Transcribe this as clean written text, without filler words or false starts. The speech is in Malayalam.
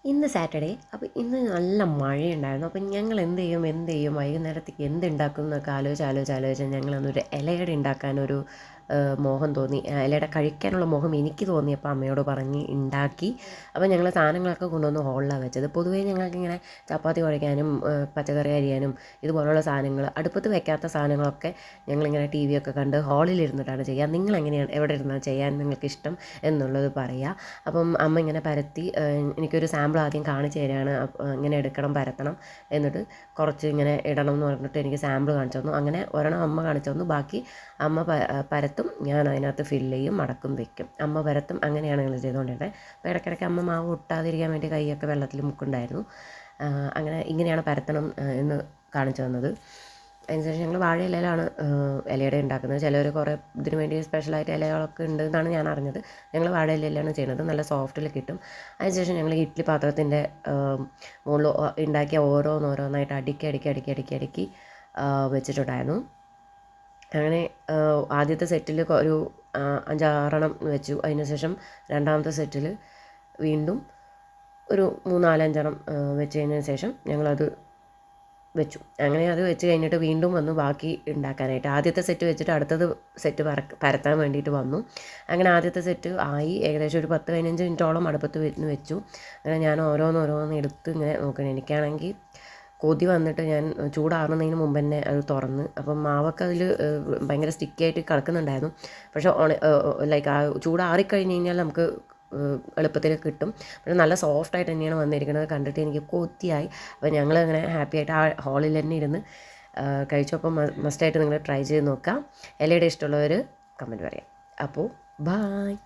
ഇന്ന് സാറ്റർഡേ. അപ്പോൾ ഇന്ന് നല്ല മഴയുണ്ടായിരുന്നു. അപ്പം ഞങ്ങൾ എന്ത് ചെയ്യും വൈകുന്നേരത്തേക്ക് എന്തുണ്ടാക്കും എന്നൊക്കെ ആലോചിച്ച് ഞങ്ങളൊന്നൊരു ഇലയട ഉണ്ടാക്കാനൊരു മോഹം തോന്നി. ഇലയട കഴിക്കാനുള്ള മോഹം എനിക്ക് തോന്നിയപ്പോൾ അമ്മയോട് പറഞ്ഞ് ഉണ്ടാക്കി. അപ്പോൾ ഞങ്ങൾ സാധനങ്ങളൊക്കെ കൊണ്ടുവന്ന് ഹോളിലാണ് വെച്ചത്. പൊതുവേ ഞങ്ങൾക്കിങ്ങനെ ചപ്പാത്തി കുഴയ്ക്കാനും പച്ചക്കറി അരിയാനും ഇതുപോലുള്ള സാധനങ്ങൾ അടുപ്പത്ത് വെക്കാത്ത സാധനങ്ങളൊക്കെ ഞങ്ങളിങ്ങനെ ടി വി ഒക്കെ കണ്ട് ഹാളിലിരുന്നിട്ടാണ് ചെയ്യുക. നിങ്ങളെങ്ങനെയാണ് എവിടെ ഇരുന്നാണ് ചെയ്യാൻ നിങ്ങൾക്കിഷ്ടം എന്നുള്ളത് പറയുക. അപ്പം അമ്മ ഇങ്ങനെ പരത്തി എനിക്കൊരു സാമ്പിൾ ആദ്യം കാണിച്ചു തരികയാണ്. ഇങ്ങനെ എടുക്കണം, പരത്തണം, എന്നിട്ട് കുറച്ച് ഇങ്ങനെ ഇടണം എന്ന് പറഞ്ഞിട്ട് എനിക്ക് സാമ്പിൾ കാണിച്ചു തന്നു. അങ്ങനെ ഒരെണ്ണം അമ്മ കാണിച്ചു തന്നു, ബാക്കി അമ്മ പരത്തും, ഞാൻ അതിനകത്ത് ഫില്ല് ചെയ്യും, മടക്കും, വെക്കും. അമ്മ പരത്തും. അങ്ങനെയാണ് ഞങ്ങൾ ചെയ്തുകൊണ്ടിരുന്നത്. അപ്പോൾ ഇടയ്ക്കിടയ്ക്ക് അമ്മ മാവ് ഒട്ടാതിരിക്കാൻ വേണ്ടി കൈയൊക്കെ വെള്ളത്തിൽ മുക്കുണ്ടായിരുന്നു. അങ്ങനെ ഇങ്ങനെയാണ് പരത്തണം എന്ന് കാണിച്ചു തന്നത്. അതിനുശേഷം ഞങ്ങൾ വാഴയിലയിലാണ് ഇലയട ഉണ്ടാക്കുന്നത്. ചിലർ കുറേ ഇതിന് വേണ്ടി സ്പെഷ്യലായിട്ട് ഇലകളൊക്കെ ഉണ്ട് എന്നാണ് ഞാൻ അറിഞ്ഞത്. ഞങ്ങൾ വാഴയിലയിലാണ് ചെയ്യുന്നത്. നല്ല സോഫ്റ്റിൽ കിട്ടും. അതിനുശേഷം ഞങ്ങൾ ഇഡ്ഡലി പാത്രത്തിൻ്റെ മുകളിൽ ഉണ്ടാക്കിയ ഓരോന്നായിട്ട് അടുക്കി വെച്ചിട്ടുണ്ടായിരുന്നു. അങ്ങനെ ആദ്യത്തെ സെറ്റിൽ ഒരു 5-6 വെച്ചു. അതിനുശേഷം രണ്ടാമത്തെ സെറ്റിൽ വീണ്ടും ഒരു 3-4-5 വെച്ചതിന് ശേഷം ഞങ്ങളത് വെച്ചു. അങ്ങനെ അത് വെച്ച് കഴിഞ്ഞിട്ട് വീണ്ടും വന്നു ബാക്കി ഉണ്ടാക്കാനായിട്ട്. ആദ്യത്തെ സെറ്റ് വെച്ചിട്ട് അടുത്തത് സെറ്റ് പരത്താൻ വേണ്ടിയിട്ട് വന്നു. അങ്ങനെ ആദ്യത്തെ സെറ്റ് ആയി. ഏകദേശം ഒരു 10-15 മിനിറ്റോളം അടുപ്പത്ത് വെച്ചു. അങ്ങനെ ഞാൻ ഓരോന്ന് എടുത്ത് ഇങ്ങനെ നോക്കണം. എനിക്കാണെങ്കിൽ കൊതി വന്നിട്ട് ഞാൻ ചൂടാറുന്നതിന് മുമ്പ് തന്നെ അത് തുറന്ന്, അപ്പം മാവൊക്കെ അതിൽ ഭയങ്കര സ്റ്റിക്കായിട്ട് കിടക്കുന്നുണ്ടായിരുന്നു. പക്ഷേ ലൈക്ക് ആ ചൂടാറിക്കഴിഞ്ഞ് കഴിഞ്ഞാൽ നമുക്ക് എളുപ്പത്തിൽ കിട്ടും. പക്ഷേ നല്ല സോഫ്റ്റായിട്ട് തന്നെയാണ് വന്നിരിക്കുന്നത്. കണ്ടിട്ട് എനിക്ക് കൊതിയായി. അപ്പോൾ ഞങ്ങളങ്ങനെ ഹാപ്പി ആയിട്ട് ആ ഹാളിൽ തന്നെ ഇരുന്ന് കഴിച്ചു. അപ്പം മസ്റ്റായിട്ട് നിങ്ങൾ ട്രൈ ചെയ്ത് നോക്കാം. ഇലയുടെ ഇഷ്ടമുള്ളവർ കമൻറ്റ് പറയാം. അപ്പോൾ ബായ്.